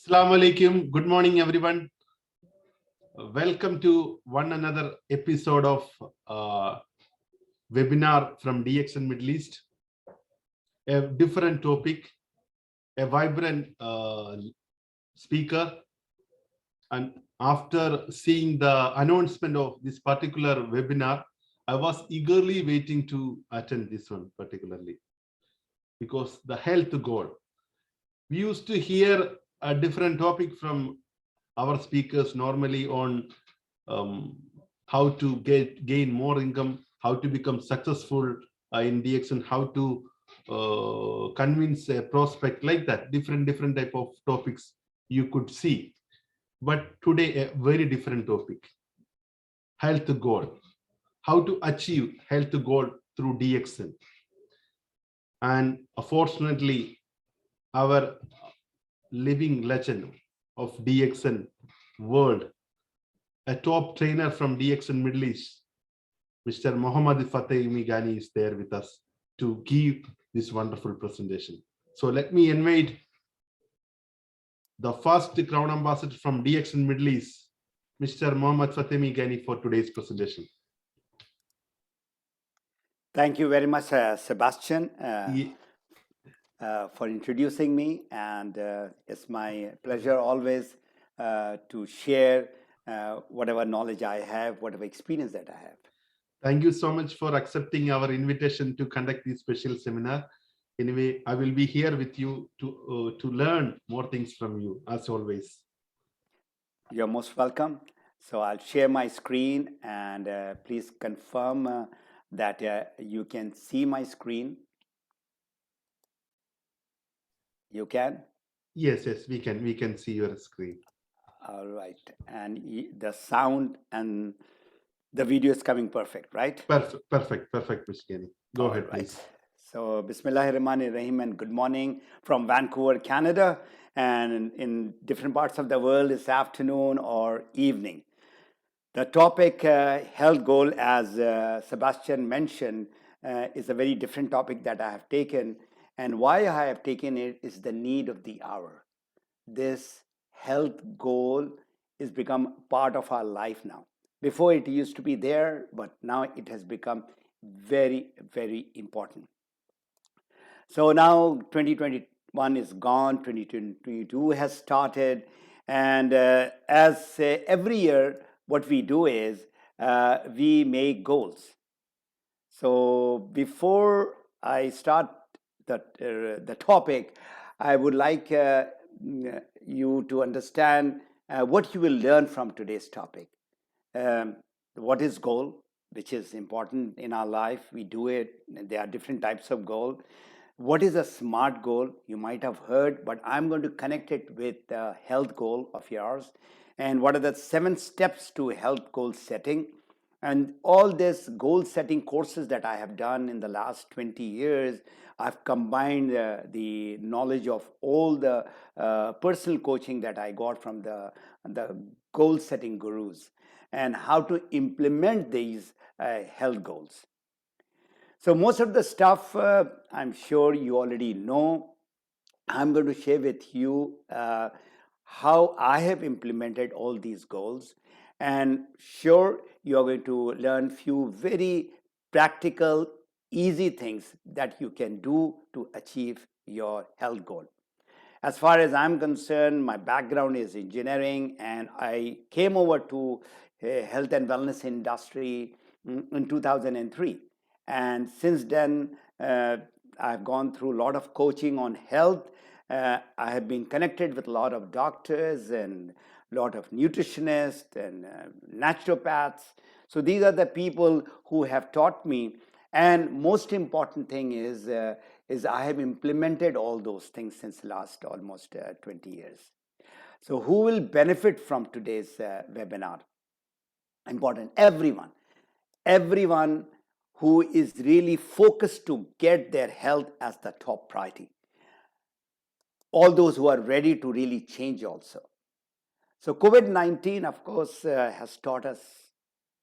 Assalamu alaikum. Good morning, everyone. Welcome to one another episode of webinar from DXN Middle East. A different topic, a vibrant speaker. And after seeing the announcement of this particular webinar, I was eagerly waiting to attend this one particularly because the health goal. We used to hear a different topic from our speakers normally on how to gain more income, how to become successful in DX, how to convince a prospect, like that. Different type of topics you could see. But today, a very different topic: health goal. How to achieve health goal through DXN. And fortunately, our living legend of DXN world, a top trainer from DXN Middle East, Mr. Mohammed Fatemi Ghani, is there with us to give this wonderful presentation. So let me invite the first Crown Ambassador from DXN Middle East, Mr. Mohammed Fatemi Ghani, for today's presentation. Thank you very much, Sebastian, for introducing me. And it's my pleasure always to share whatever knowledge I have, whatever experience that I have. Thank you so much for accepting our invitation to conduct this special seminar. Anyway, I will be here with you to learn more things from you, as always. You're most welcome. So I'll share my screen, and please confirm that you can see my screen. You can? Yes, we can see your screen. All right. And the sound and the video is coming perfect, right? Perfect, Mr. Ghani. Go ahead, please. So, Bismillahirrahmanirrahim, and good morning from Vancouver, Canada. And in different parts of the world, it's afternoon or evening. The topic, health goal, as Sebastian mentioned, is a very different topic that I have taken. And why I have taken it is the need of the hour. This health goal is become part of our life now. Before it used to be there, but now it has become very, very important. So now 2021 is gone, 2022 has started. And as every year, what we do is we make goals. So before I start the topic, I would like you to understand what you will learn from today's topic. What is goal, which is important in our life. We do it. There are different types of goal. What is a SMART goal? You might have heard, but I'm going to connect it with the health goal of yours. And what are the 7 steps to health goal setting? And all this goal setting courses that I have done in the last 20 years, I've combined the knowledge of all the personal coaching that I got from the goal setting gurus and how to implement these health goals. So most of the stuff I'm sure you already know. I'm going to share with you how I have implemented all these goals, and sure you are going to learn few very practical, easy things that you can do to achieve your health goal. As far as I'm concerned, my background is engineering, and I came over to health and wellness industry in 2003. And since then, I've gone through a lot of coaching on health. I have been connected with a lot of doctors and a lot of nutritionists and naturopaths. So these are the people who have taught me. And most important thing is I have implemented all those things since last almost 20 years. So who will benefit from today's webinar? Important, everyone who is really focused to get their health as the top priority. All those who are ready to really change also. So COVID-19, of course, has taught us,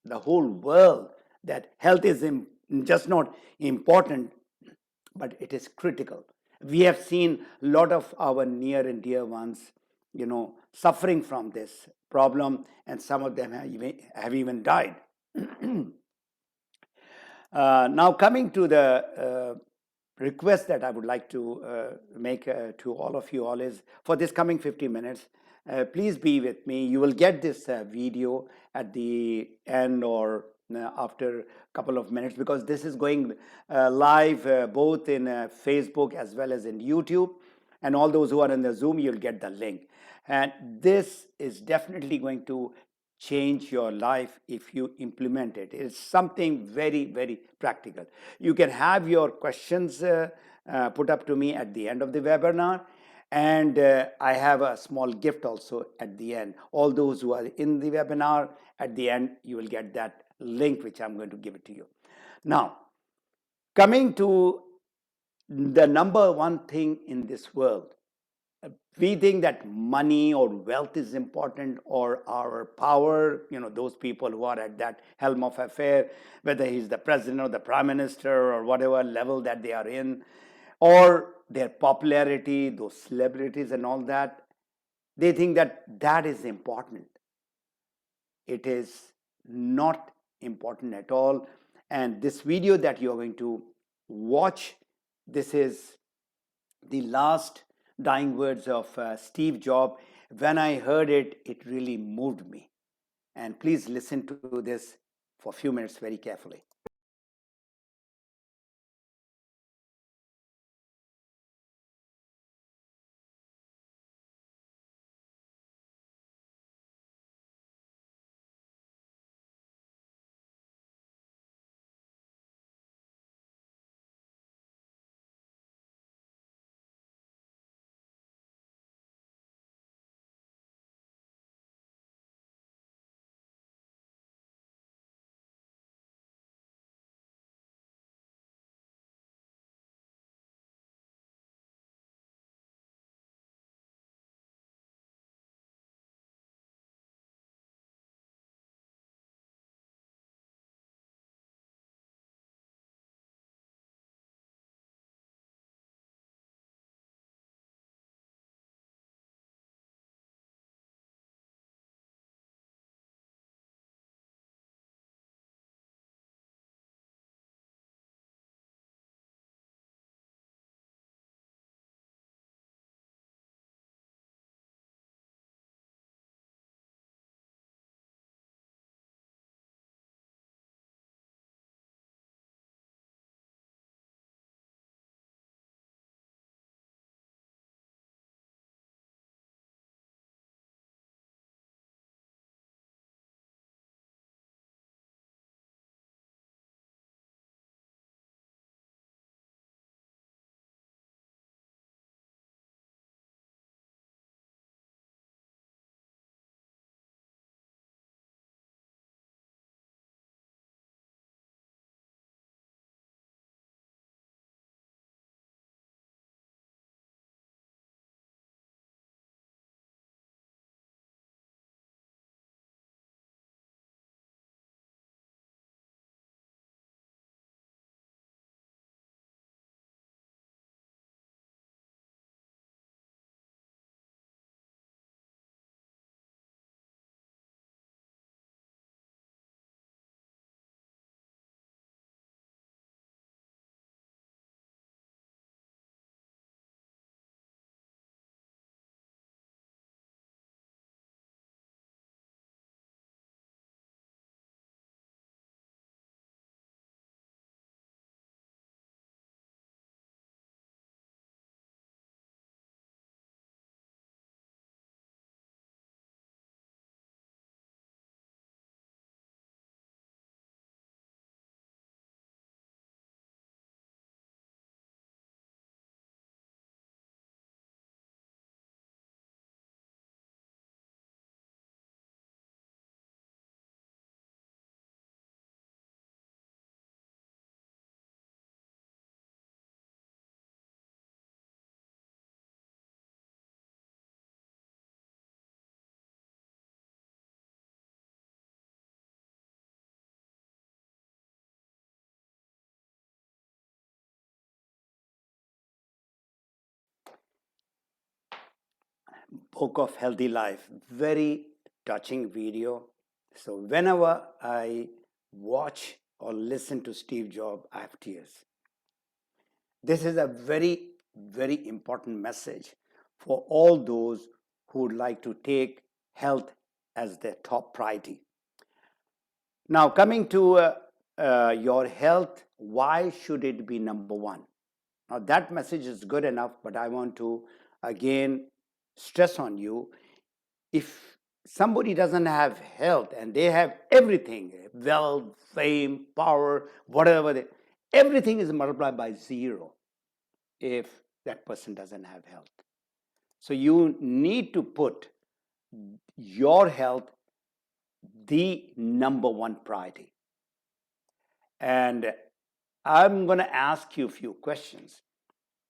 the whole world, that health is just not important, but it is critical. We have seen a lot of our near and dear ones suffering from this problem, and some of them have even died. Now, coming to the request that I would like to make to all of you all is, for this coming 50 minutes, please be with me. You will get this video at the end or after a couple of minutes, because this is going live both in Facebook as well as in YouTube. And all those who are in the Zoom, you'll get the link. And this is definitely going to change your life if you implement it. It's something very, very practical. You can have your questions put up to me at the end of the webinar. And I have a small gift also at the end. All those who are in the webinar, at the end, you will get that link, which I'm going to give it to you. Now, coming to the number one thing in this world, we think that money or wealth is important, or our power, those people who are at that helm of affair, whether he's the president or the prime minister or whatever level that they are in, or their popularity, those celebrities and all that, they think that that is important. It is not important at all. And this video that you're going to watch, this is the last dying words of Steve Jobs. When I heard it, it really moved me. And please listen to this for a few minutes very carefully. Book of Healthy Life. Very touching video. So whenever I watch or listen to Steve Jobs, I have tears. This is a very, very important message for all those who would like to take health as their top priority. Now, coming to your health, why should it be number one? Now, that message is good enough, but I want to again stress on you, if somebody doesn't have health and they have everything, wealth, fame, power, whatever, everything is multiplied by zero if that person doesn't have health. So you need to put your health the number one priority. And I'm going to ask you a few questions,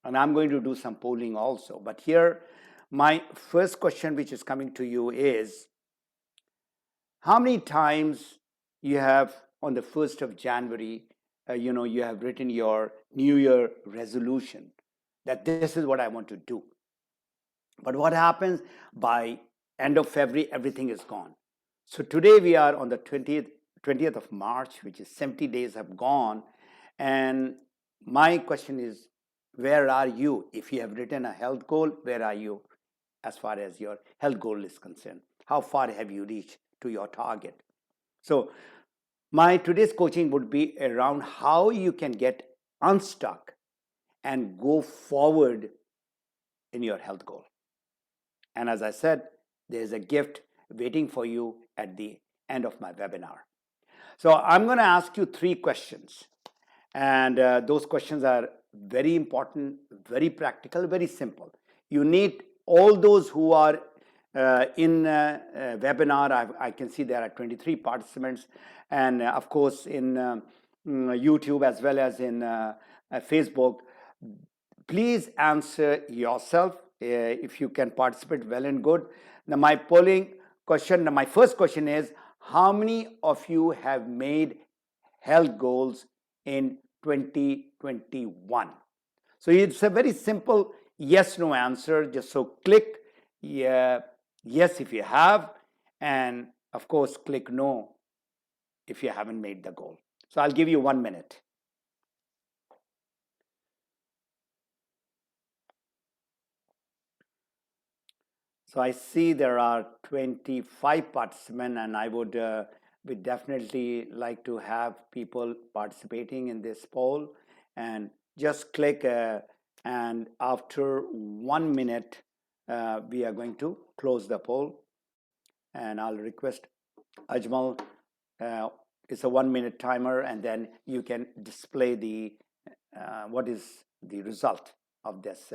and I'm going to do some polling also. But here, my first question, which is coming to you, is how many times you have on the 1st of January, you have written your New Year resolution that this is what I want to do. But what happens by end of February, everything is gone. So today we are on the 20th of March, which is 70 days have gone. And my question is, where are you? If you have written a health goal, where are you as far as your health goal is concerned? How far have you reached to your target? So my today's coaching would be around how you can get unstuck and go forward in your health goal. And as I said, there's a gift waiting for you at the end of my webinar. So I'm going to ask you 3 questions. And those questions are very important, very practical, very simple. You need all those who are in webinar. I can see there are 23 participants. And of course, in YouTube as well as in Facebook, please answer yourself. If you can participate, well and good. Now, my polling question, my first question is, how many of you have made health goals in 2021? So it's a very simple yes/no answer. Just so click yes if you have, and of course click no if you haven't made the goal. So I'll give you 1 minute. So I see there are 25 participants, and I would definitely like to have people participating in this poll. And just click, and after 1 minute, we are going to close the poll. And I'll request Ajmal, it's a 1 minute timer, and then you can display the what is the result of this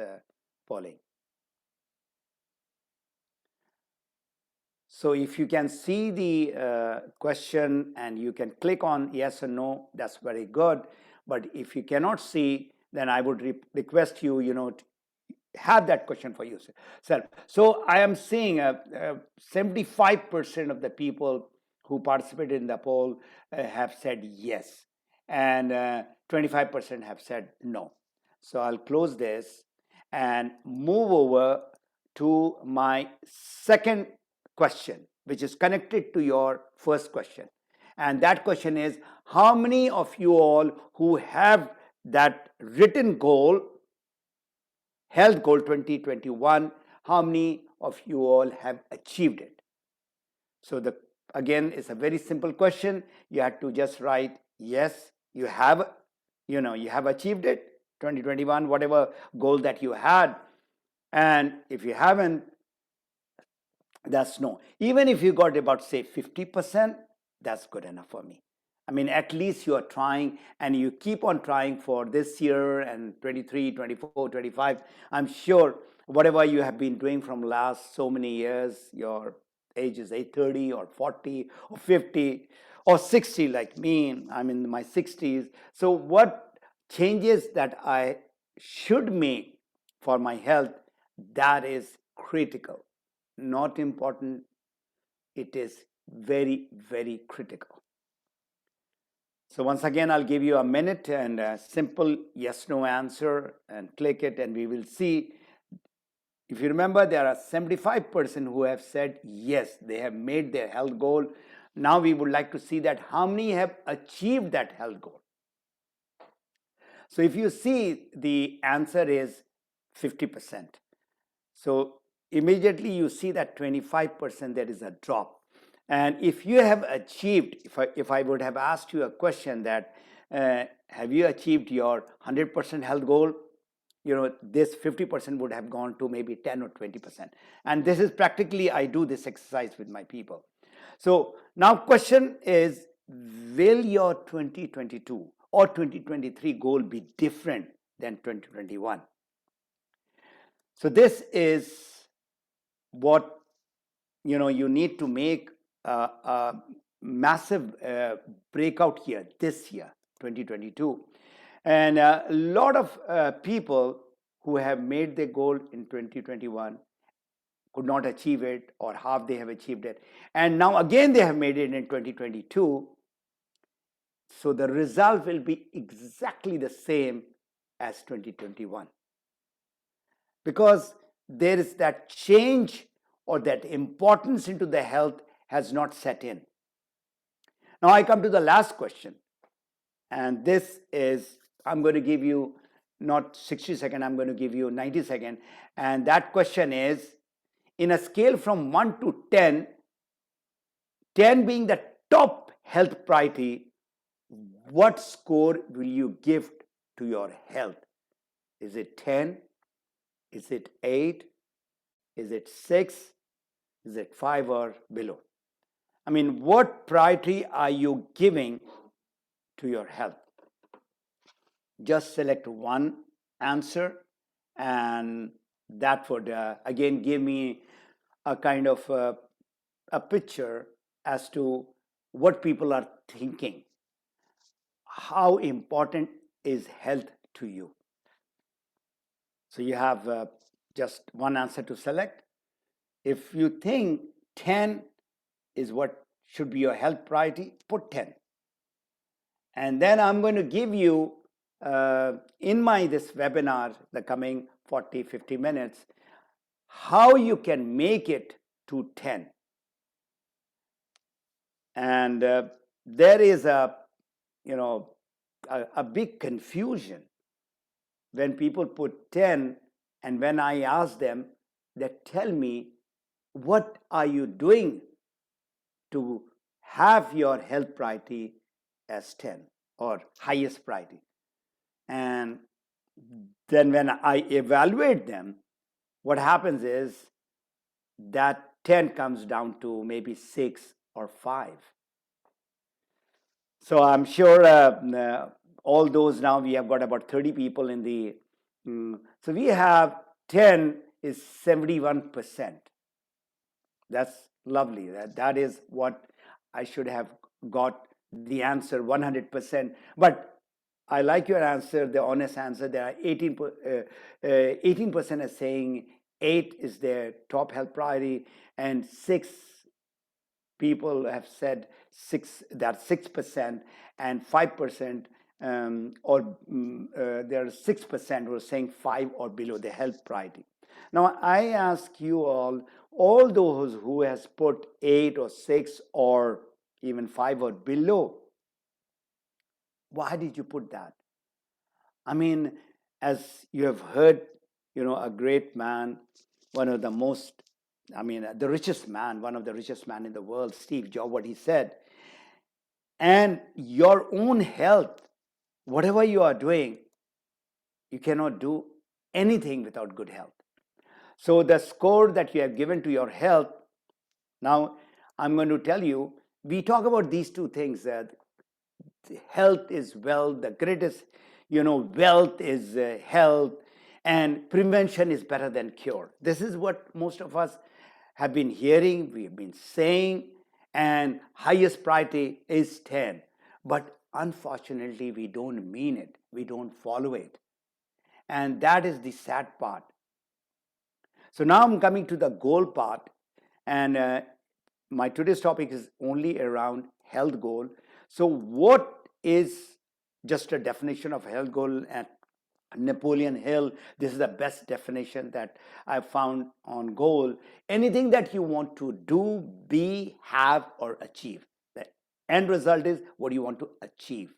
polling. So if you can see the question and you can click on yes or no, that's very good. But if you cannot see, then I would request you, to have that question for yourself. So I am seeing 75% of the people who participated in the poll have said yes, and 25% have said no. So I'll close this and move over to my second question, which is connected to your first question. And that question is, how many of you all who have that written goal, health goal 2021, how many of you all have achieved it? So again, it's a very simple question. You have to just write yes, you have achieved it, 2021, whatever goal that you had. And if you haven't, that's no. Even if you got about, say, 50%, that's good enough for me. I mean, at least you are trying, and you keep on trying for this year and 23, 24, 25. I'm sure whatever you have been doing from last so many years, your age is 30 or 40 or 50 or 60 like me. I'm in my 60s. So what changes that I should make for my health, that is critical. Not important, it is very, very critical. So once again, I'll give you a minute and a simple yes/no answer, and click it, and we will see If you remember, there are 75% who have said yes, they have made their health goal. Now we would like to see that how many have achieved that health goal. So if you see, the answer is 50%. So immediately you see that 25% there is a drop. And if you have achieved, if I would have asked you a question that have you achieved your 100% health goal, this 50% would have gone to maybe 10 or 20%. And this is practically, I do this exercise with my people. So now question is, will your 2022 or 2023 goal be different than 2021? So this is what you need to make a massive breakout here this year, 2022. And a lot of people who have made their goal in 2021 could not achieve it, or half they have achieved it. And now again they have made it in 2022. So the result will be exactly the same as 2021. Because there is that change or that importance into the health has not set in. Now I come to the last question. And this is, I'm going to give you not 60 seconds, I'm going to give you 90 seconds. And that question is, in a scale from 1 to 10, 10 being the top health priority, what score will you give to your health? Is it 10? Is it 8? Is it 6? Is it 5 or below? I mean, what priority are you giving to your health? Just select one answer, and that would again give me a kind of a picture as to what people are thinking. How important is health to you? So you have just one answer to select. If you think 10 is what should be your health priority, put 10. And then I'm going to give you in this webinar, the coming 40-50 minutes, how you can make it to 10. And there is a big confusion when people put 10, and when I ask them that, tell me, what are you doing to have your health priority as 10 or highest priority? And then when I evaluate them, what happens is that 10 comes down to maybe 6 or 5. So I'm sure all those, now we have got about 30 people in the, so we have 10 is 71%. That's lovely. That is what I should have got the answer 100%. But I like your answer, the honest answer. There are 18% are saying 8 is their top health priority, and 6 people have said 6, that's 6%, and 5%, or there are 6% who are saying 5 or below the health priority. Now I ask you all those who has put 8 or 6 or even 5 or below, why did you put that? I mean, as you have heard, a great man, one of the most, the richest man, one of the richest men in the world, Steve Jobs, what he said, and your own health, whatever you are doing, you cannot do anything without good health. So the score that you have given to your health, now I'm going to tell you, we talk about these two things, that health is wealth, the greatest, wealth is health, and prevention is better than cure. This is what most of us have been hearing, we have been saying, and highest priority is 10. But unfortunately, we don't mean it, we don't follow it. And that is the sad part. So now I'm coming to the goal part, and my today's topic is only around health goal. So what is just a definition of health goal? And Napoleon Hill, this is the best definition that I've found on goal. Anything that you want to do, be, have, or achieve. The end result is what you want to achieve.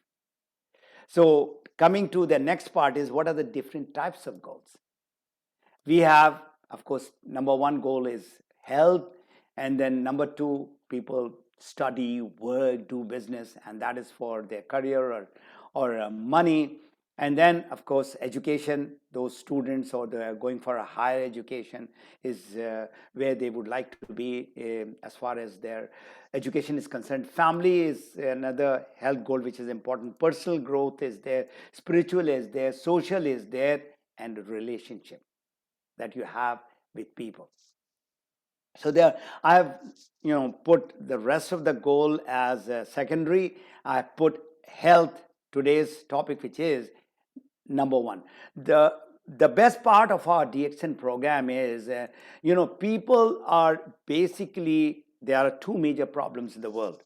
So coming to the next part is what are the different types of goals? We have, of course, number one goal is health, and then number two, people study, work, do business, and that is for their career or money. And then, of course, education. Those students or they're going for a higher education is where they would like to be as far as their education is concerned. Family is another health goal which is important. Personal growth is there, spiritual is there, social is there, and relationship that you have with people. So there, I have put the rest of the goal as secondary. I put health, today's topic, which is number one. The best part of our DXN program is people are basically, there are two major problems in the world.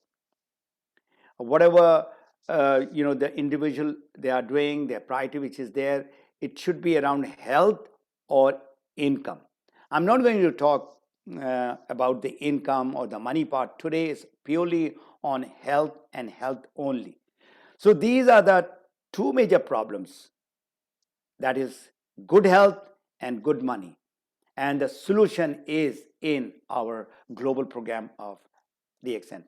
Whatever the individual they are doing, their priority which is there, it should be around health or income. I'm not going to talk about the income or the money part today. Is purely on health and health only. So these are the two major problems, that is good health and good money, and the solution is in our global program of DXN.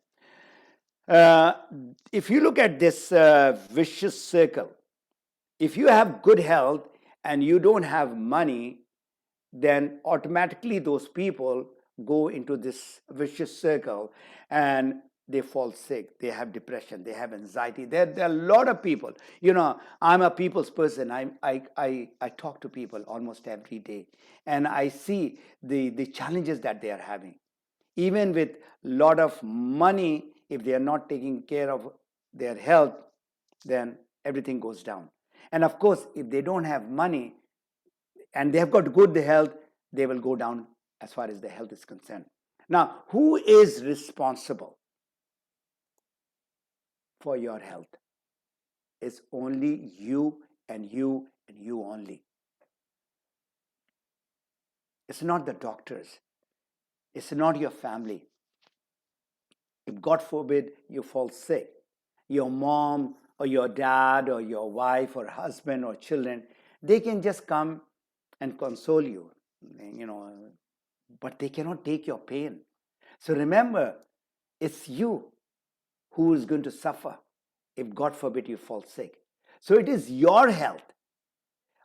If you look at this vicious circle, if you have good health and you don't have money, then automatically those people go into this vicious circle and they fall sick, they have depression, they have anxiety. There are a lot of people. I'm a people's person. I talk to people almost every day, and I see the challenges that they are having. Even with a lot of money, if they are not taking care of their health, then everything goes down. And of course, if they don't have money and they have got good health, they will go down as far as the health is concerned. Now, who is responsible for your health? It's only you and you and you only. It's not the doctors. It's not your family. If God forbid you fall sick, your mom or your dad or your wife or husband or children, they can just come and console you, but they cannot take your pain. So remember, it's you who is going to suffer if God forbid you fall sick. So it is your health.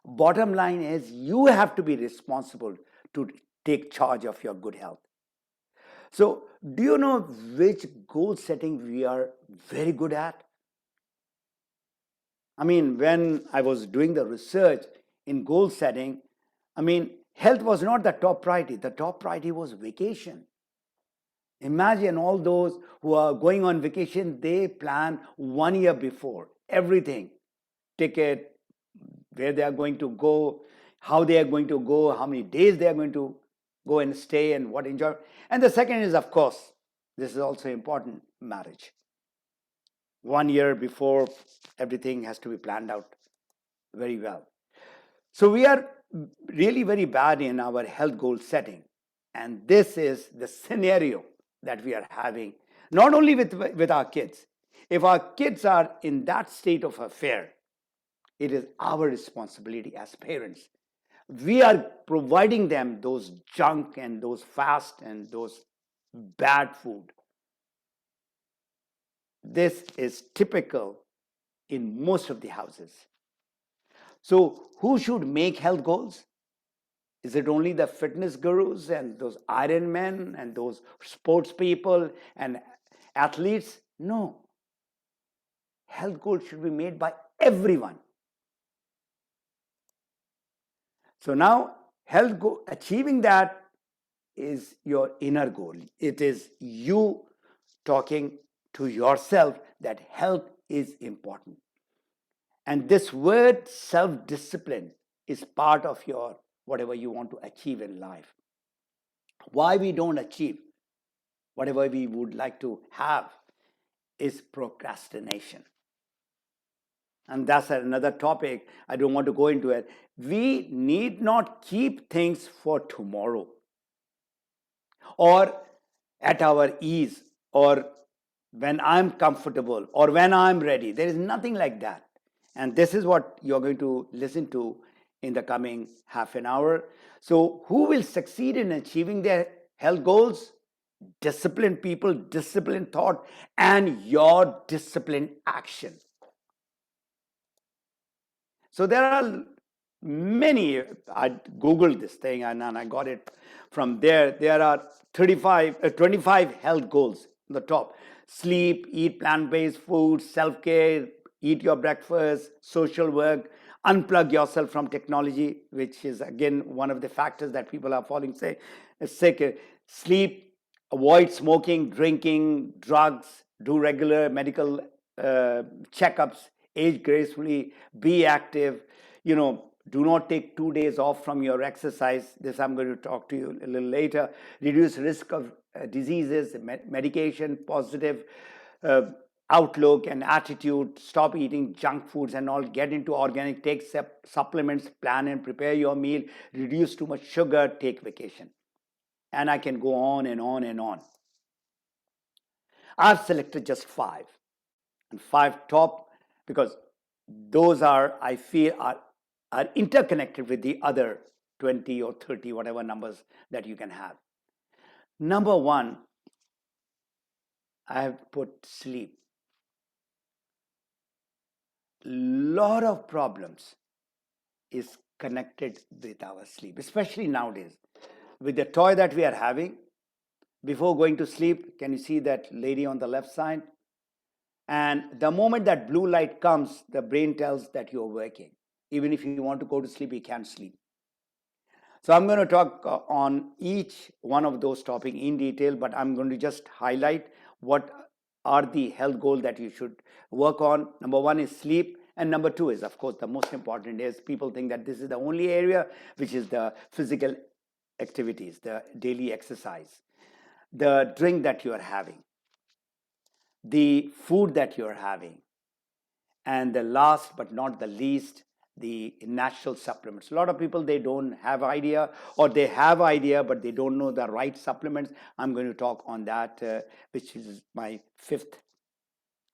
Bottom line is you have to be responsible to take charge of your good health. So do you know which goal setting we are very good at? When I was doing the research in goal setting, health was not the top priority. The top priority was vacation. Imagine all those who are going on vacation, they plan 1 year before everything, ticket, where they are going to go, how they are going to go, how many days they are going to go and stay, and what enjoy. And the second is, of course, this is also important, marriage. 1 year before, everything has to be planned out very well. So we are really very bad in our health goal setting. And this is the scenario that we are having, not only with our kids. If our kids are in that state of affair, it is our responsibility as parents. We are providing them those junk and those fast and those bad food. This is typical in most of the houses. So who should make health goals? Is it only the fitness gurus and those Iron Men and those sports people and athletes? No. Health goals should be made by everyone. So now, health goal, achieving that is your inner goal. It is you talking to yourself that health is important. And this word self-discipline is part of your whatever you want to achieve in life. Why we don't achieve whatever we would like to have is procrastination. and that's another topic. I don't want to go into it. We need not keep things for tomorrow or at our ease or when I'm comfortable or when I'm ready. There is nothing like that. And this is what you're going to listen to in the coming half an hour. So, who will succeed in achieving their health goals? Disciplined people, disciplined thought, and your disciplined action. So there are many. I googled this thing and I got it from there. There are 25 health goals on the top: sleep, eat plant-based food, self-care, eat your breakfast, social work, unplug yourself from technology, which is again one of the factors that people are falling sick. Sleep, avoid smoking, drinking, drugs, do regular medical checkups, age gracefully, be active. Do not take 2 days off from your exercise. This I'm going to talk to you a little later. Reduce risk of diseases, medication, positive outlook and attitude. Stop eating junk foods and all. Get into organic. Take supplements. Plan and prepare your meal. Reduce too much sugar. Take vacation. And I can go on and on and on. I've selected just 5, and 5 top, because those are, I feel, are interconnected with the other 20 or 30, whatever numbers that you can have. Number 1, I have put sleep. Lot of problems is connected with our sleep, especially nowadays. With the toy that we are having, before going to sleep, can you see that lady on the left side? And the moment that blue light comes, the brain tells that you're working. Even if you want to go to sleep, you can't sleep. So I'm going to talk on each one of those topics in detail, but I'm going to just highlight what are the health goals that you should work on. Number 1 is sleep, and number 2 is, of course, the most important is people think that this is the only area, which is the physical activities, the daily exercise, the drink that you are having, the food that you're having, and the last but not the least, the natural supplements. A lot of people, they don't have idea, or they have idea but they don't know the right supplements. I'm going to talk on that, which is my 5th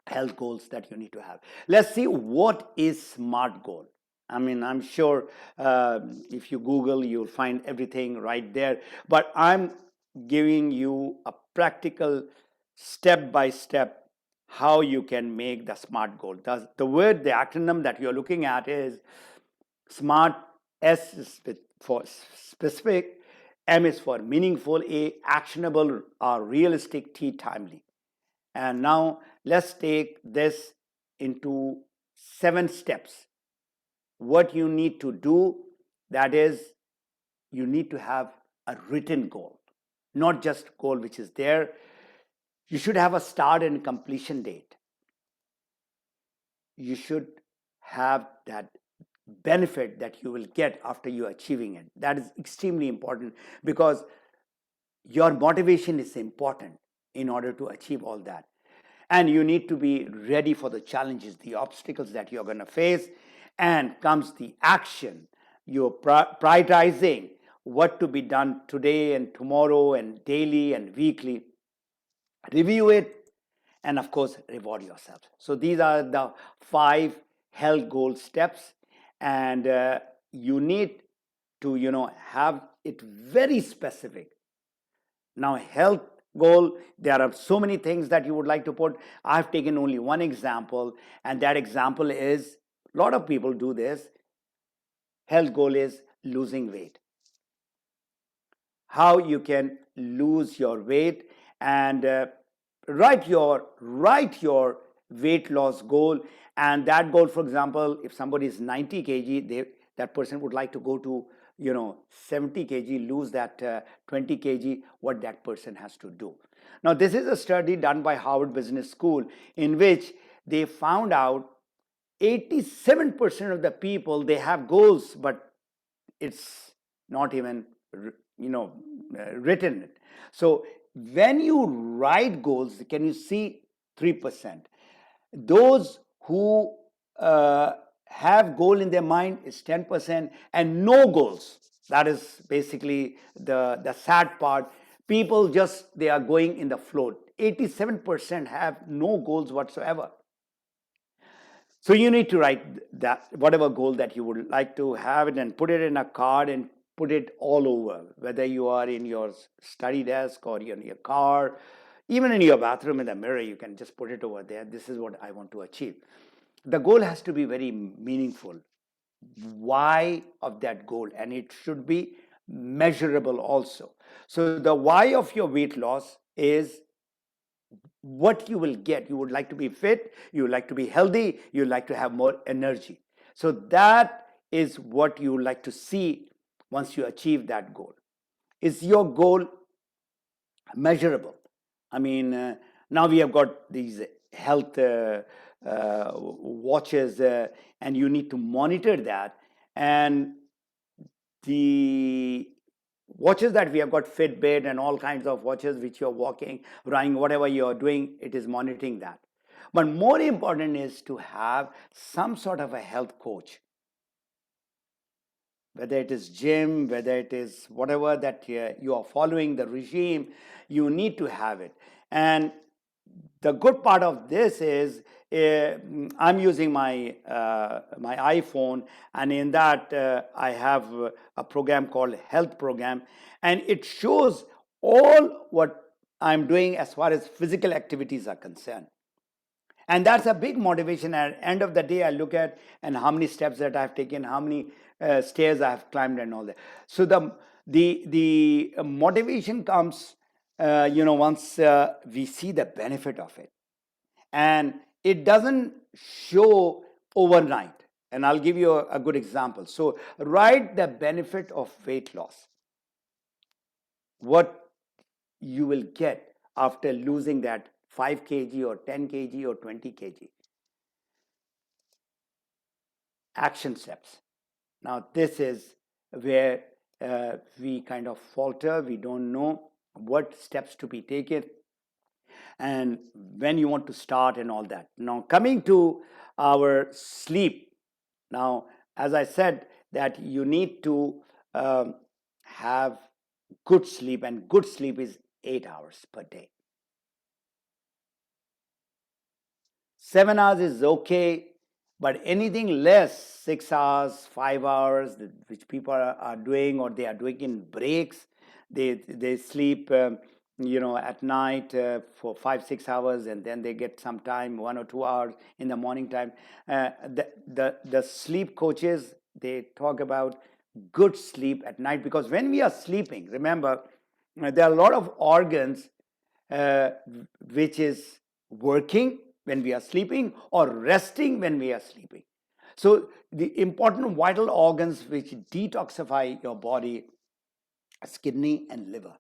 health goals that you need to have. Let's see, what is SMART goal? I mean, I'm sure if you Google, you'll find everything right there, but I'm giving you a practical step by step how you can make the SMART goal. The word, the acronym that you're looking at is SMART. S is for specific, M is for meaningful, A actionable, or realistic, T timely. And now let's take this into 7 steps. What you need to do, that is, you need to have a written goal, not just goal which is there. You should have a start and completion date. You should have that benefit that you will get after you achieving it. That is extremely important, because your motivation is important in order to achieve all that. And you need to be ready for the challenges, the obstacles that you're going to face. And comes the action. You're prioritizing what to be done today and tomorrow and daily and weekly. Review it, and of course, reward yourself. So these are the 5 health goal steps, and you need to have it very specific. Now, health goal, there are so many things that you would like to put. I've taken only one example, and that example is, a lot of people do this. Health goal is losing weight. How you can lose your weight, and write your weight loss goal. And that goal, for example, if somebody is 90 kg, that person would like to go to 70 kg, lose that 20 kg, what that person has to do. Now, this is a study done by Harvard Business School, in which they found out 87% of the people, they have goals, but it's not even written. So when you write goals, can you see 3%? Those who have goal in their mind is 10%, and no goals. That is basically the sad part. People just, they are going in the float. 87% have no goals whatsoever. So you need to write that whatever goal that you would like to have it, and put it in a card and put it all over, whether you are in your study desk or in your car, even in your bathroom in the mirror, you can just put it over there. This is what I want to achieve. The goal has to be very meaningful. Why of that goal, and it should be measurable also. So the why of your weight loss is what you will get. You would like to be fit, you would like to be healthy, you would like to have more energy. So that is what you would like to see once you achieve that goal. Is your goal measurable? I mean, now we have got these health watches, and you need to monitor that. And the watches that we have got, Fitbit and all kinds of watches, which you're walking, running, whatever you're doing, it is monitoring that. But more important is to have some sort of a health coach, whether it is gym, whether it is whatever that you are following the regime, you need to have it. And the good part of this is I'm using my my iPhone, and in that I have a program called Health Program, and it shows all what I'm doing as far as physical activities are concerned. And that's a big motivation. At the end of the day, I look at and how many steps that I've taken, how many stairs I have climbed, and all that. So the motivation comes, once we see the benefit of it, and it doesn't show overnight. And I'll give you a good example. So write the benefit of weight loss, what you will get after losing that 5 kg or 10 kg or 20 kg. Action steps. Now this is where we kind of falter. We don't know what steps to be taken and when you want to start and all that. Now coming to our sleep. Now, as I said, that you need to have good sleep, and good sleep is 8 hours per day. 7 hours is okay, but anything less, 6 hours, 5 hours, which people are doing, or they are doing in breaks, they sleep at night for 5-6 hours, and then they get some time, 1 or 2 hours in the morning time. The sleep coaches, they talk about good sleep at night, because when we are sleeping, remember, there are a lot of organs which is working when we are sleeping or resting when we are sleeping. So the important vital organs which detoxify your body is kidney and liver.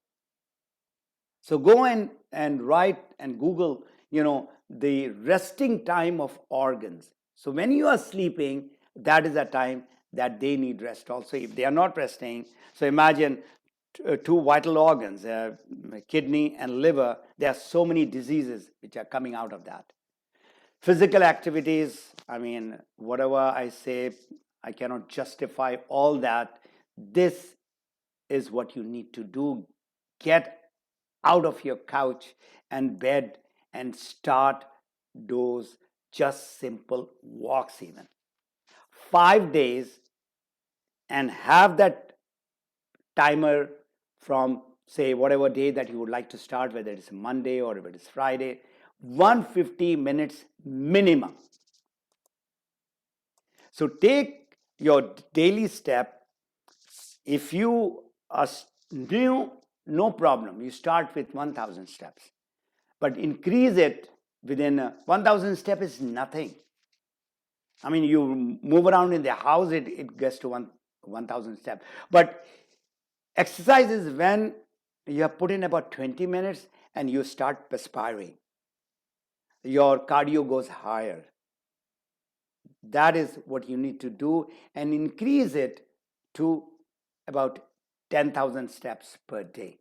So go and write and Google, the resting time of organs. So when you are sleeping, that is a time that they need rest also. If they are not resting, so imagine two vital organs, kidney and liver, there are so many diseases which are coming out of that. Physical activities, I mean, whatever I say, I cannot justify all that. This is what you need to do. Get out of your couch and bed and start those just simple walks, even 5 days, and have that timer from, say, whatever day that you would like to start, whether it's Monday or if it is Friday, 150 minutes minimum. So take your daily step. If you are new, no problem. You start with 1,000 steps, but increase it within 1,000 steps is nothing. I mean, you move around in the house, it gets to 1,000 steps. But exercise is when you have put in about 20 minutes and you start perspiring. Your cardio goes higher. That is what you need to do, and increase it to about 10,000 steps per day.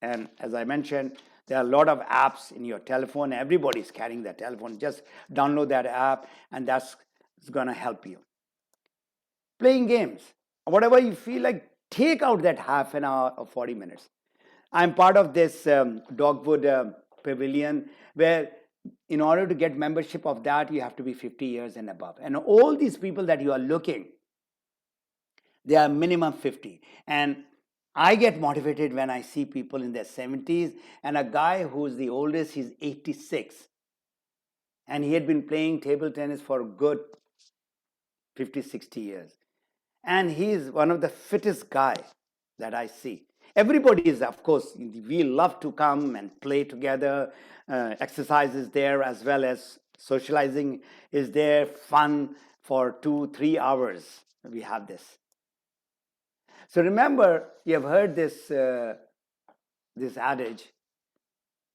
And as I mentioned, There are a lot of apps in your telephone. Everybody's carrying their telephone. Just download that app, and that's going to help you. Playing games, whatever you feel like, take out that half an hour or 40 minutes. I'm part of this Dogwood Pavilion, where in order to get membership of that, you have to be 50 years and above. And all these people that you are looking, they are minimum 50. And I get motivated when I see people in their 70s, and a guy who's the oldest, he's 86. And he had been playing table tennis for a good 50, 60 years. And he's one of the fittest guy that I see. Everybody is, of course, we love to come and play together. Exercise is there, as well as socializing is there, fun for 2-3 hours. We have this. So remember, you have heard this, this adage,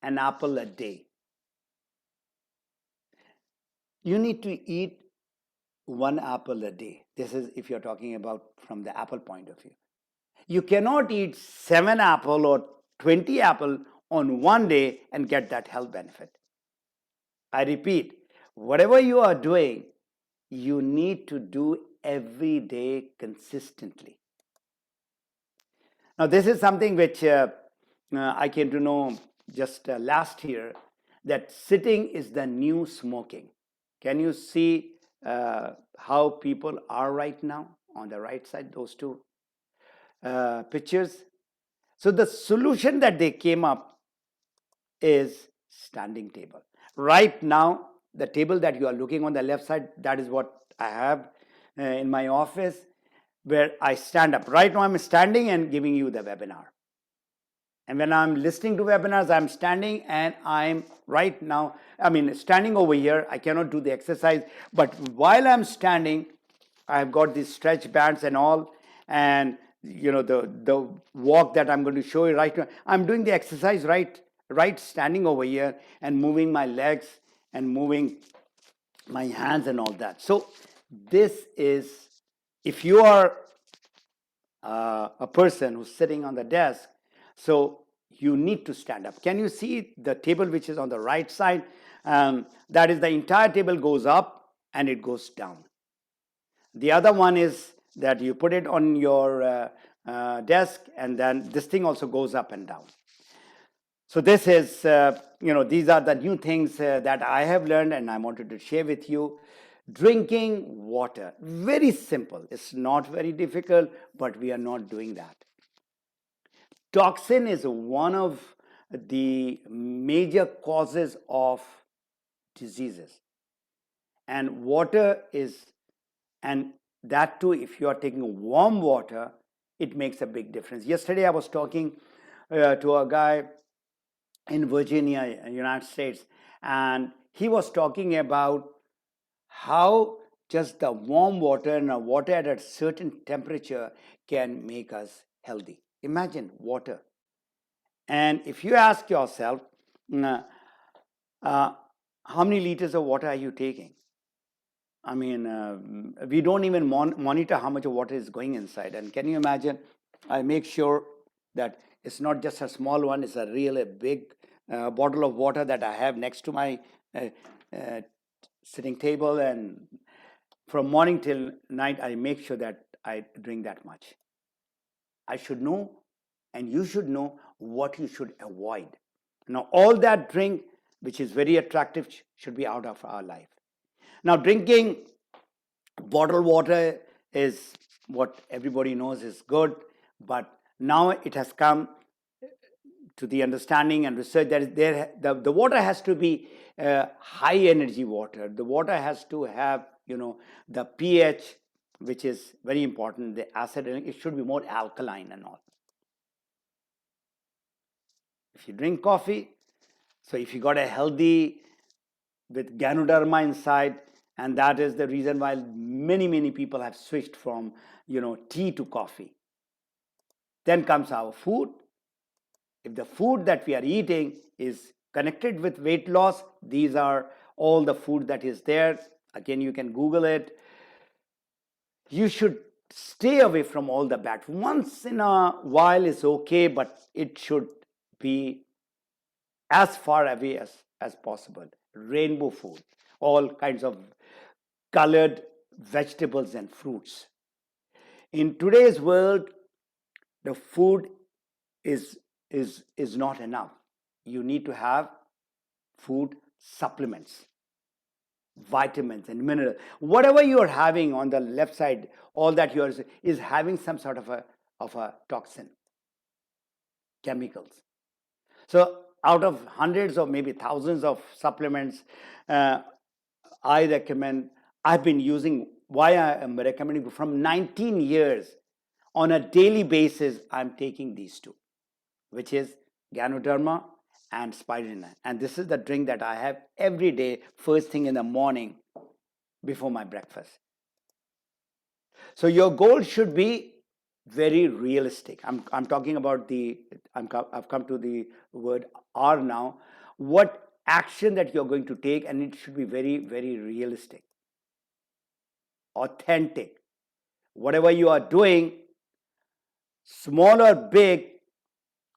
an apple a day. You need to eat 1 apple a day. This is if you're talking about from the apple point of view. You cannot eat 7 apple or 20 apple on one day and get that health benefit. I repeat, whatever you are doing, you need to do every day consistently. Now, this is something which I came to know just last year, that sitting is the new smoking. Can you see how people are right now on the right side, those two pictures? So the solution that they came up is standing table. Right now, the table that you are looking on the left side, that is what I have in my office, where I stand up. Right now, I'm standing and giving you the webinar. And when I'm listening to webinars, I'm standing, and I'm right now, standing over here. I cannot do the exercise, but while I'm standing, I've got these stretch bands and all, and the walk that I'm going to show you right now, I'm doing the exercise right standing over here and moving my legs and moving my hands and all that. So this is, if you are a person who's sitting on the desk, so you need to stand up. Can you see the table which is on the right side? That is, the entire table goes up and it goes down. The other one is that you put it on your desk, and then this thing also goes up and down. So this is, these are the new things that I have learned, and I wanted to share with you. Drinking water, very simple. It's not very difficult, but we are not doing that. Toxin is one of the major causes of diseases. And water is, and that too, if you are taking warm water, it makes a big difference. Yesterday, I was talking to a guy in Virginia, United States, and he was talking about how just the warm water and water at a certain temperature can make us healthy. Imagine water. And if you ask yourself, how many liters of water are you taking? We don't even monitor how much of water is going inside. And can you imagine? I make sure that it's not just a small one, it's a really big bottle of water that I have next to my sitting table, and from morning till night, I make sure that I drink that much. I should know, and you should know what you should avoid. Now, all that drink, which is very attractive, should be out of our life. Now, drinking bottled water is what everybody knows is good, but now it has come to the understanding and research that the water has to be high energy water. The water has to have, the pH, which is very important, the acid, it should be more alkaline and all. If you drink coffee, so if you got a healthy with Ganoderma inside, and that is the reason why many people have switched from tea to coffee. Then comes our food. If the food that we are eating is connected with weight loss, these are all the food that is there. Again, you can Google it. You should stay away from all the bad. Once in a while is okay, but it should be as far away as possible. Rainbow food, all kinds of colored vegetables and fruits. In today's world, the food is not enough. You need to have food supplements, vitamins and minerals. Whatever you are having on the left side, all that yours is having some sort of a toxin, chemicals. So out of hundreds or maybe thousands of supplements, I recommend, I've been using, why I am recommending from 19 years on a daily basis, I'm taking these two, which is Ganoderma and Spirulina. And this is the drink that I have every day, first thing in the morning before my breakfast. So your goal should be very realistic. I'm talking about I've come to the word R now. What action that you're going to take, and it should be very, very realistic, authentic. Whatever you are doing, small or big,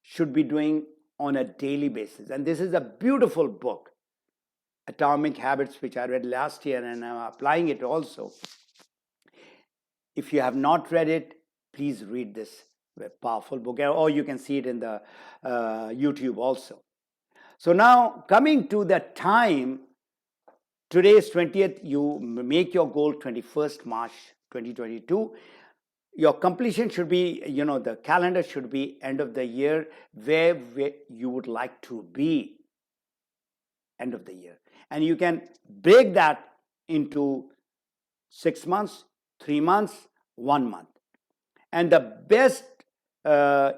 should be doing on a daily basis. And this is a beautiful book, Atomic Habits, which I read last year, and I'm applying it also. If you have not read it, please read this powerful book, or you can see it in the YouTube also. So now coming to the time, today is 20th, you make your goal 21st March 2022. Your completion should be, the calendar should be end of the year, where you would like to be end of the year. And you can break that into 6 months, 3 months, 1 month. And the best,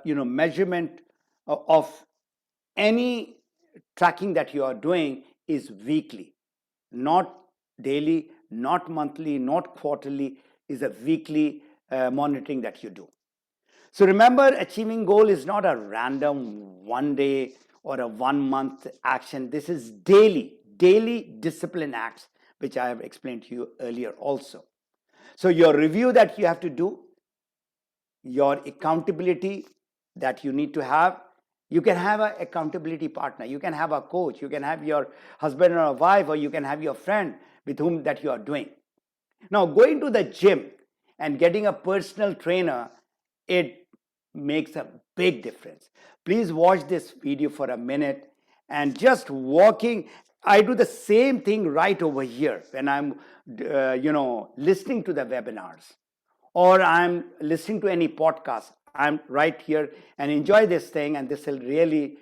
measurement of any tracking that you are doing is weekly, not daily, not monthly, not quarterly, is a weekly monitoring that you do. So remember, achieving goal is not a random 1 day or a 1 month action. This is daily discipline acts, which I have explained to you earlier also. So your review that you have to do, your accountability that you need to have, you can have an accountability partner, you can have a coach, you can have your husband or a wife, or you can have your friend with whom that you are doing. Now, going to the gym and getting a personal trainer, it makes a big difference. Please watch this video for a minute and just walking. I do the same thing right over here when I'm, listening to the webinars, or I'm listening to any podcast. I'm right here and enjoy this thing, and this will really,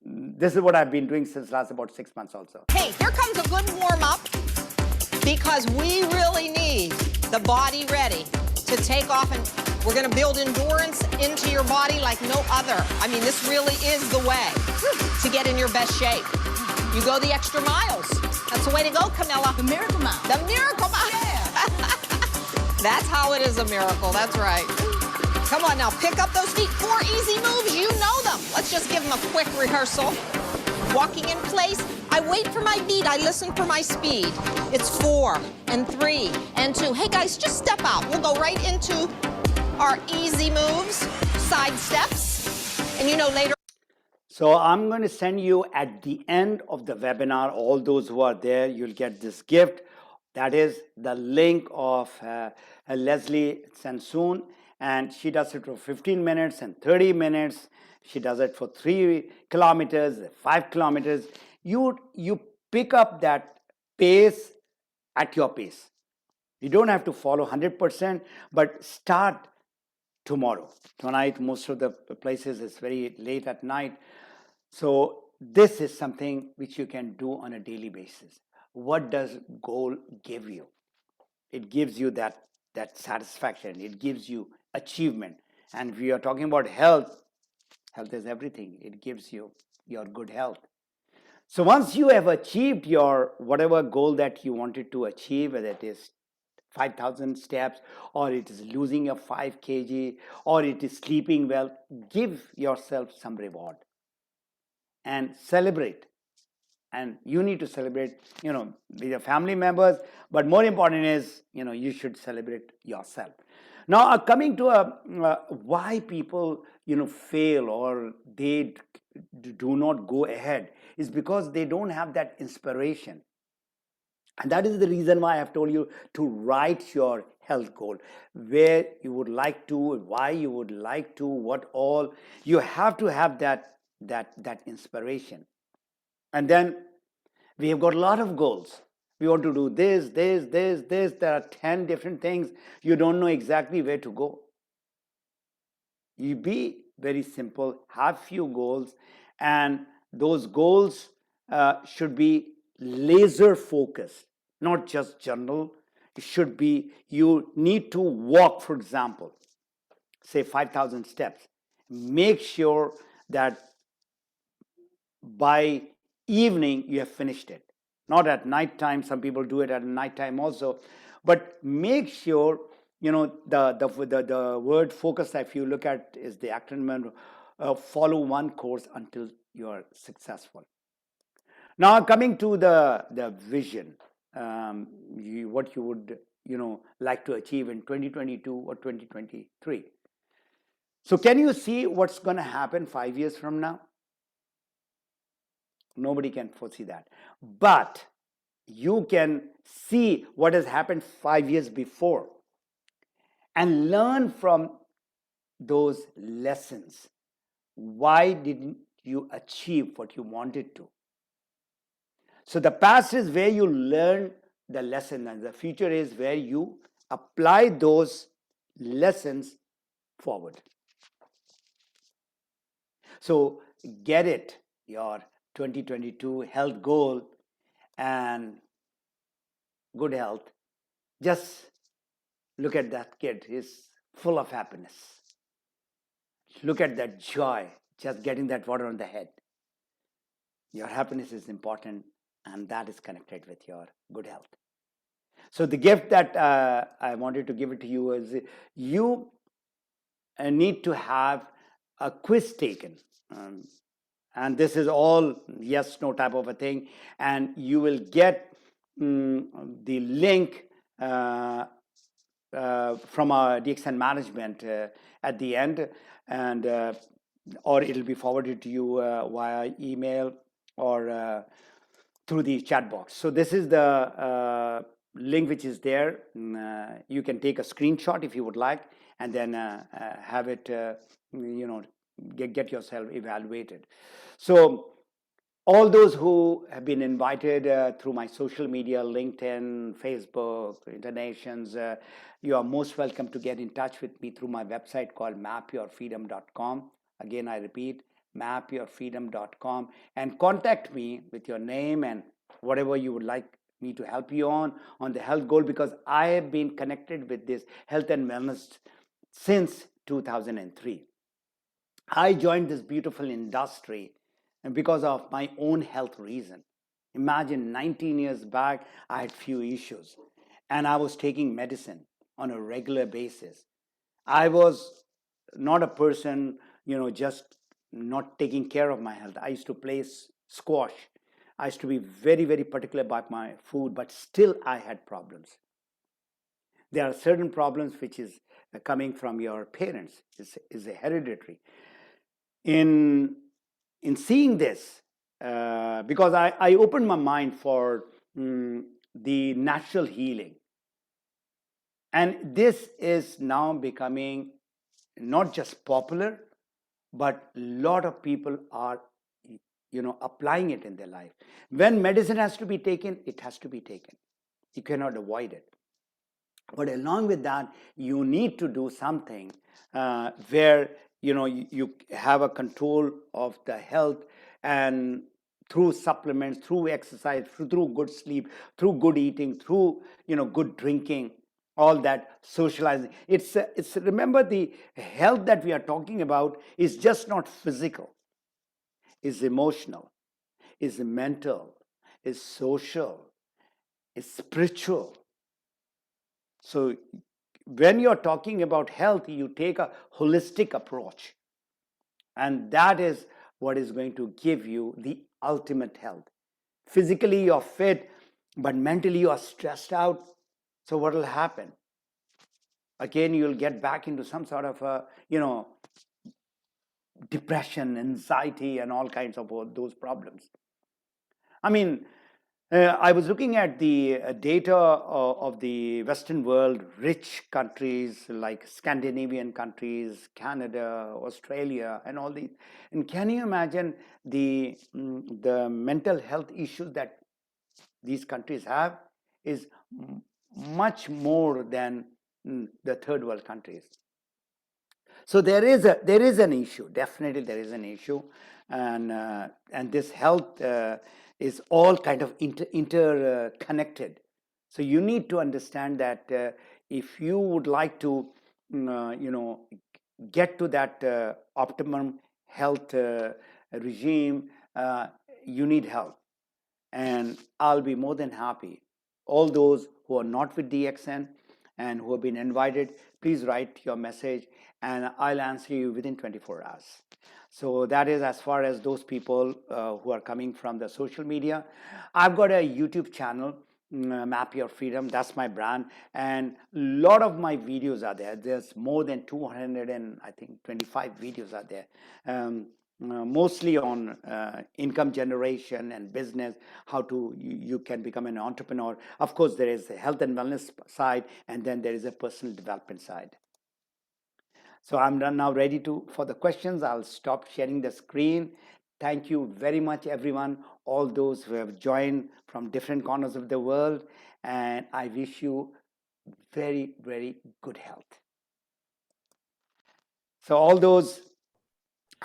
this is what I've been doing since last about 6 months also. Hey, here comes a good warm-up, because we really need the body ready to take off, and we're going to build endurance into your body like no other. I mean, this really is the way to get in your best shape. You go the extra miles. That's the way to go, Camilla. The miracle mile. The miracle mile. Yeah. That's how it is a miracle. That's right. Come on now, pick up those feet. 4 easy moves. You know them. Let's just give them a quick rehearsal. Walking in place. I wait for my beat. I listen for my speed. It's 4 and 3 and 2. Hey guys, just step out. We'll go right into our easy moves, side steps. And later. So I'm going to send you at the end of the webinar, all those who are there, you'll get this gift. That is the link of Leslie Sansoon, and she does it for 15 minutes and 30 minutes. She does it for 3 kilometers, 5 kilometers. You pick up that pace at your pace. You don't have to follow 100%, but start tomorrow. Tonight, most of the places, it's very late at night. So this is something which you can do on a daily basis. What does goal give you? It gives you that satisfaction. It gives you achievement. And if you are talking about health, health is everything. It gives you your good health. So once you have achieved your whatever goal that you wanted to achieve, whether it is 5,000 steps, or it is losing your 5 kg, or it is sleeping well, give yourself some reward and celebrate. And you need to celebrate, with your family members, but more important is, you should celebrate yourself. Now, coming to why people, fail, or they do not go ahead is because they don't have that inspiration. And that is the reason why I have told you to write your health goal, where you would like to, why you would like to, what all. You have to have that inspiration. And then we have got a lot of goals. We want to do this, this, this, this. There are 10 different things. You don't know exactly where to go. You be very simple, have few goals, and those goals should be laser focused, not just general. It should be, you need to walk, for example, say 5,000 steps. Make sure that by evening you have finished it. Not at night time. Some people do it at night time also. But make sure, the word focus, if you look at, is the acronym, follow one course until you are successful. Now coming to the vision, what you would like to achieve in 2022 or 2023. So can you see what's going to happen 5 years from now? Nobody can foresee that. But you can see what has happened 5 years before and learn from those lessons. Why didn't you achieve what you wanted to? So the past is where you learn the lesson, and the future is where you apply those lessons forward. So get it, your 2022 health goal and good health. Just look at that kid. He's full of happiness. Look at that joy, just getting that water on the head. Your happiness is important, and that is connected with your good health. So the gift that I wanted to give it to you is, you need to have a quiz taken. And this is all yes, no type of a thing. And you will get the link from our DXN management at the end, and or it'll be forwarded to you via email or through the chat box. So this is the link which is there. You can take a screenshot if you would like, and then have it, get yourself evaluated. So all those who have been invited through my social media, LinkedIn, Facebook, Internations, you are most welcome to get in touch with me through my website called mapyourfreedom.com. Again, I repeat, mapyourfreedom.com, and contact me with your name and whatever you would like me to help you on the health goal, because I have been connected with this health and wellness since 2003. I joined this beautiful industry because of my own health reason. Imagine 19 years back, I had few issues and I was taking medicine on a regular basis. I was not a person, just not taking care of my health. I used to play squash. I used to be very, very particular about my food, but still I had problems. There are certain problems which is coming from your parents, is hereditary. In seeing this, because I opened my mind for the natural healing. And this is now becoming not just popular, but a lot of people are applying it in their life. When medicine has to be taken, it has to be taken. You cannot avoid it. But along with that, you need to do something where you have a control of the health, and through supplements, through exercise, through good sleep, through good eating, through good drinking, all that socializing. It's remember, the health that we are talking about is just not physical. Is emotional, is mental, is social, is spiritual. So when you're talking about health, you take a holistic approach. And that is what is going to give you the ultimate health. Physically, you're fit, but mentally, you are stressed out. So what will happen? Again, you'll get back into some sort of depression, anxiety, and all kinds of those problems. I mean, I was looking at the data of the Western world, rich countries like Scandinavian countries, Canada, Australia, and all these. And can you imagine the mental health issues that these countries have is much more than the third world countries. So there is an issue. Definitely there is an issue, and this health is all kind of interconnected. So you need to understand that if you would like to, get to that optimum health regime, you need help. And I'll be more than happy. All those who are not with DXN and who have been invited, please write your message and I'll answer you within 24 hours. So that is as far as those people who are coming from the social media. I've got a YouTube channel, Map Your Freedom. That's my brand. And a lot of my videos are there. There's more than 225 videos are there. Mostly on income generation and business, how to you can become an entrepreneur. Of course, there is a health and wellness side, and then there is a personal development side. So I'm now ready for the questions. I'll stop sharing the screen. Thank you very much, everyone, all those who have joined from different corners of the world, and I wish you very, very good health. So all those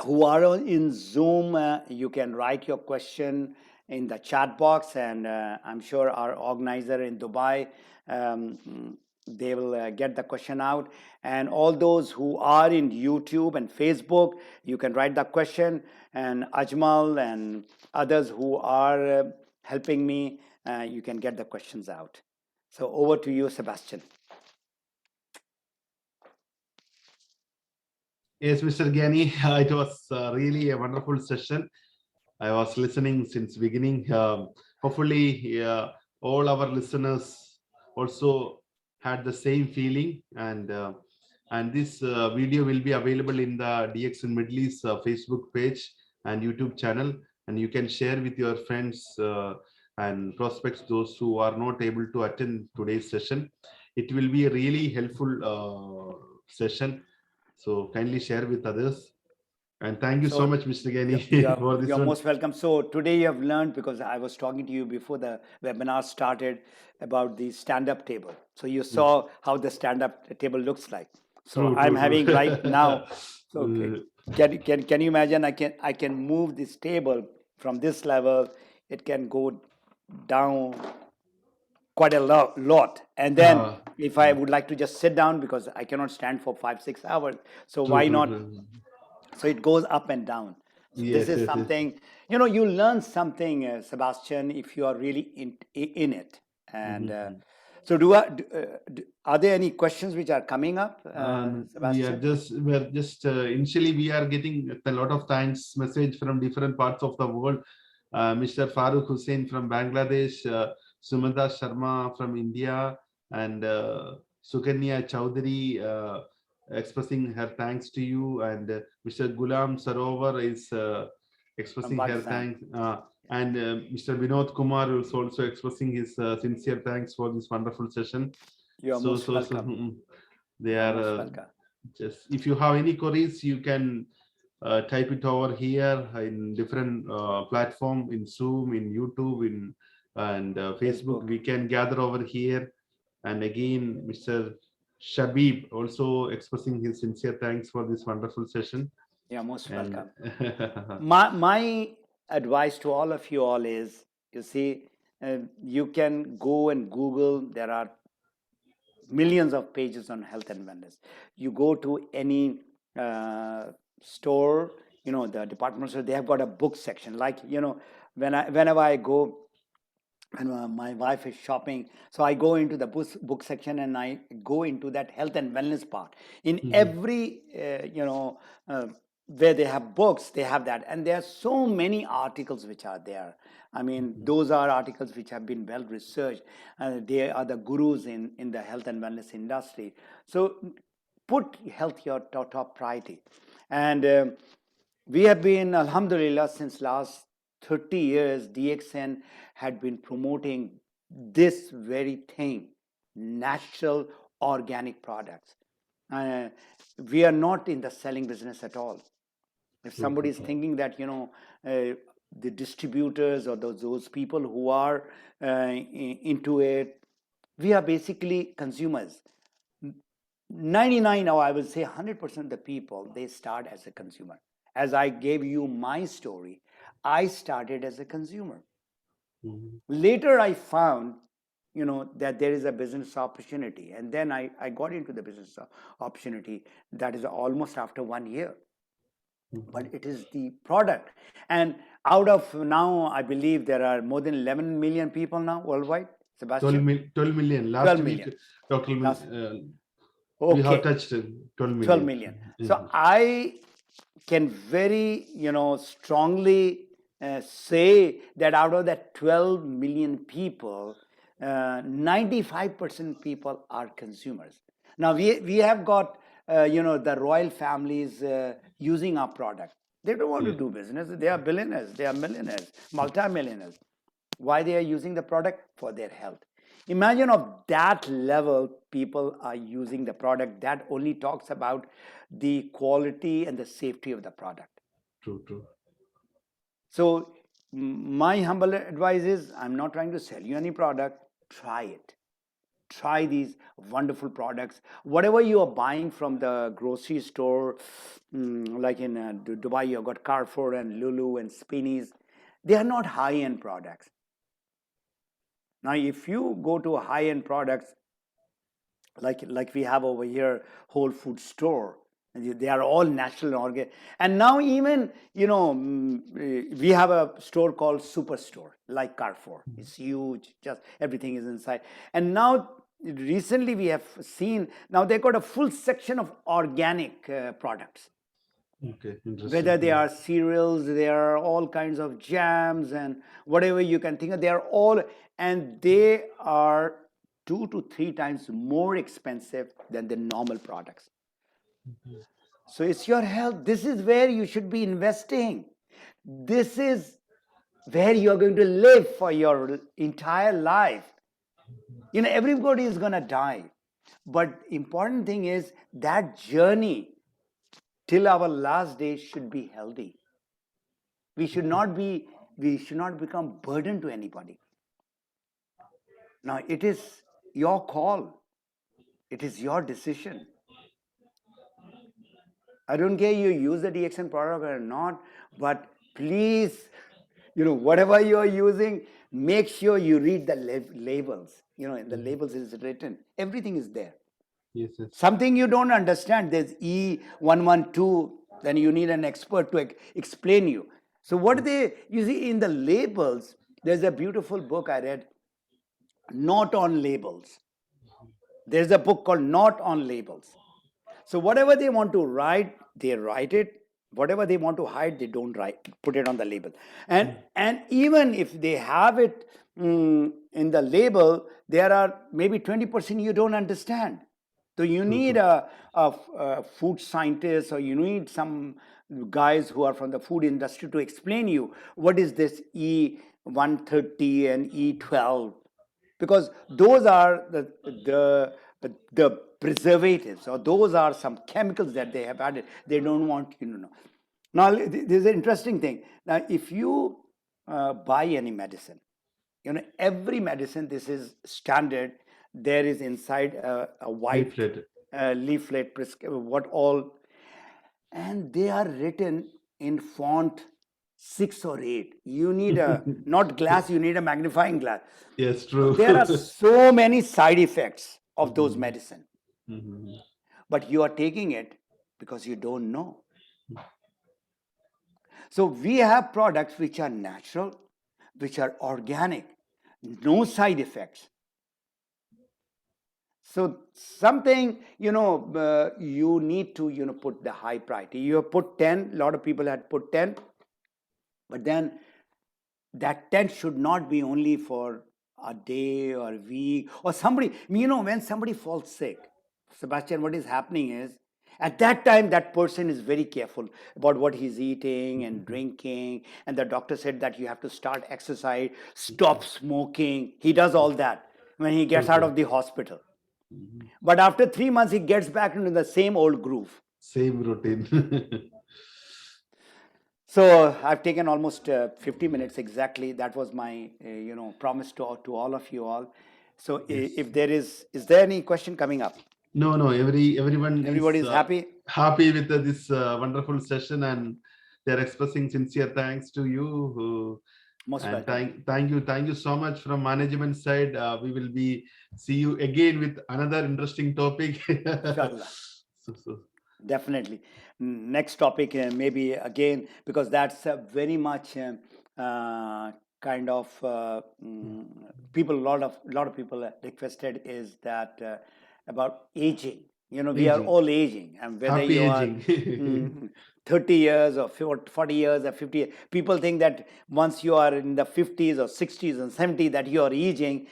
who are in Zoom, you can write your question in the chat box, and I'm sure our organizer in Dubai, they will get the question out. And all those who are in YouTube and Facebook, you can write the question, and Ajmal and others who are helping me, you can get the questions out. So over to you, Sebastian. Yes, Mr. Ghani, it was really a wonderful session. I was listening since beginning. Hopefully, all our listeners also had the same feeling, and this video will be available in the DXN Middle East Facebook page and YouTube channel, and you can share with your friends and prospects, those who are not able to attend today's session. It will be a really helpful session. So kindly share with others. And thank you so much, Mr. Ghani, for this. You're most welcome. So today you have learned, because I was talking to you before the webinar started, about the stand-up table. So you saw how the stand-up table looks like. So I'm having right now. So can you imagine? I can move this table from this level. It can go down quite a lot, and then if I would like to just sit down, because I cannot stand for 5-6 hours, so why not? So it goes up and down. So this is something, you learn something, Sebastian, if you are really in it. And so are there any questions which are coming up, Sebastian? We're just initially we are getting a lot of thanks message from different parts of the world. Mr. Farooq Hussain from Bangladesh, Sumanta Sharma from India, and Sukanya Chowdhury expressing her thanks to you, and Mr. Gulam Sarovar is expressing her thanks, and Mr. Vinod Kumar is also expressing his sincere thanks for this wonderful session. You're most welcome. They are just, if you have any queries, you can type it over here in different platform, in Zoom, in YouTube, and Facebook. We can gather over here. And again, Mr. Shabib also expressing his sincere thanks for this wonderful session. Yeah, most welcome. My advice to all of you all is, you see, you can go and Google. There are millions of pages on health and wellness. You go to any store, the department store, they have got a book section. Like, whenever I go, and my wife is shopping, so I go into the book section, and I go into that health and wellness part. In every where they have books, they have that, and there are so many articles which are there. I mean, those are articles which have been well researched. They are the gurus in the health and wellness industry. So put health your top priority. And We have been, alhamdulillah, since last 30 years, DXN had been promoting this very thing, natural organic products. Uh, we are not in the selling business at all. If somebody is thinking that, the distributors or those people who are into it, we are basically consumers. 99, or I would say 100% of the people, they start as a consumer. As I gave you my story, I started as a consumer. Later, I found, that there is a business opportunity. And then I got into the business opportunity. That is almost after 1 year. But it is the product. And out of now, I believe there are more than 11 million people now worldwide. Sebastian? 12 million. Last 12 week, million. we have Okay. touched 12 million. 12 million. So I can very, strongly say that out of that 12 million people, 95% people are consumers. Now we have got, the royal families using our product. They don't want to do business. They are billionaires, they are millionaires, multimillionaires. Why they are using the product? For their health. Imagine of that level, people are using the product. That only talks about the quality and the safety of the product. True. So my humble advice is, I'm not trying to sell you any product. Try it. Try these wonderful products. Whatever you are buying from the grocery store, like in Dubai, you've got Carrefour and Lulu and Spinneys. They are not high-end products. Now, if you go to a high-end products, like we have over here, Whole Food store, they are all natural and organic. And now even, we have a store called Superstore, like Carrefour. It's huge, just everything is inside. And now, recently we have seen, now they got a full section of organic products. Okay, interesting. Whether they are cereals, there are all kinds of jams and whatever you can think of, they are all, and they are 2 to 3 times more expensive than the normal products. So it's your health. This is where you should be investing. This is where you're going to live for your entire life. Everybody is going to die. But important thing is that journey till our last day should be healthy. We should not become burden to anybody. Now, it is your call. It is your decision. I don't care you use the DXN product or not, but please, whatever you are using, make sure you read the labels. In the labels is written. Everything is there. Yes. Something you don't understand, there's E112, then you need an expert to explain you. So you see in the labels, there's a beautiful book I read, Not on Labels. There's a book called Not on Labels. So whatever they want to write, they write it. Whatever they want to hide, they don't put it on the label. And even if they have it in the label, there are maybe 20% you don't understand. So you need a food scientist, or you need some guys who are from the food industry to explain you what is this E130 and E12, because those are the preservatives, or those are some chemicals that they have added. They don't want you to know. Now, there's an interesting thing. Now, if you buy any medicine, every medicine, this is standard. There is inside a white leaflet, what all, and they are written in font 6 or 8. You need not glass, you need a magnifying glass. Yes, true. There are so many side effects of those medicine. But you are taking it because you don't know. So we have products which are natural, which are organic, no side effects. So something, you need to, put the high priority. You have put 10, a lot of people had put 10, but then that 10 should not be only for a day or a week or somebody. When somebody falls sick, Sebastian, what is happening is At that time, that person is very careful about what he's eating and drinking. And the doctor said that you have to start exercise, stop smoking. He does all that when he gets out of the hospital. But after 3 months, he gets back into the same old groove. Same routine. So I've taken almost 50 minutes exactly. That was my, promise to all of you all. So if is there any question coming up? No, Everybody is happy. Happy with this wonderful session, and they're expressing sincere thanks to you. Most And welcome. thank you so much from management side. We will see you again with another interesting topic. Inshallah. So, Definitely. Next topic, maybe again, because that's very much kind of people. A lot of people requested is that about aging. We are Aging. all aging, and whether Happy you aging. are 30 years or 40 years or 50 years, people think that once you are in the 50s or 60s and 70s that you are aging.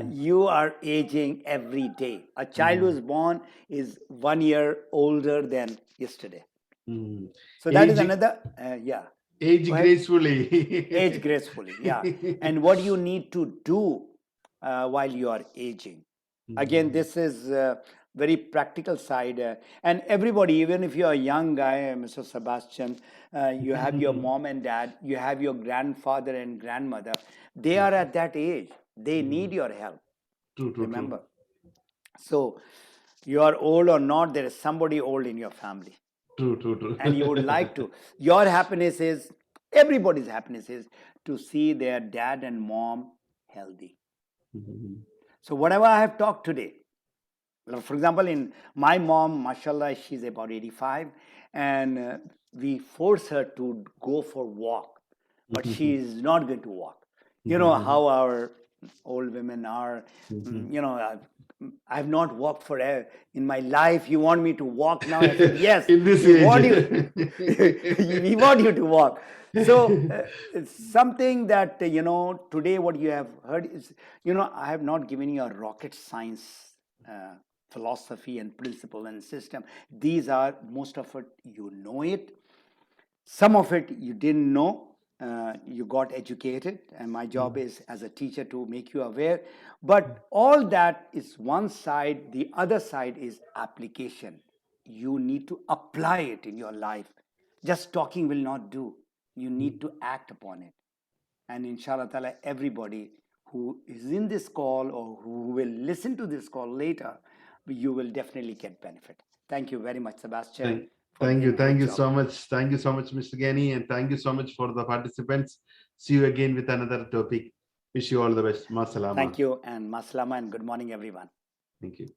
You are aging every day. A child who is born is 1 year older than yesterday. So that is another, Age Go ahead. gracefully. Age gracefully, yeah. And what you need to do while you are aging. Again, this is very practical side. And everybody, even if you're a young guy, Mr. Sebastian, you have your mom and dad, you have your grandfather and grandmother. They are at that age. They need your help. True. Remember. So you are old or not, there is somebody old in your family. True. And you would like to. Your happiness is, everybody's happiness is to see their dad and mom healthy. So whatever I have talked today, for example, in my mom, mashallah, she's about 85, and we force her to go for walk, but she is not going to walk. You know how our old women are. I have not walked forever in my life. You want me to walk now? I said, yes. In this we age. want you. We want you to walk. So it's something that today what you have heard is I have not given you a rocket science philosophy and principle and system. These are, most of it you know it. Some of it you didn't know. You got educated, and my job is as a teacher to make you aware. But all that is one side. The other side is application. You need to apply it in your life. Just talking will not do. You need to act upon it. And inshallah ta'ala, everybody who is in this call or who will listen to this call later, you will definitely get benefit. Thank you very much, Sebastian. Thank you so much. Thank you so much, Mr. Ghani, and thank you so much for the participants. See you again with another topic. Wish you all the best. Masalama. Thank you, and maslama, and good morning, everyone. Thank you.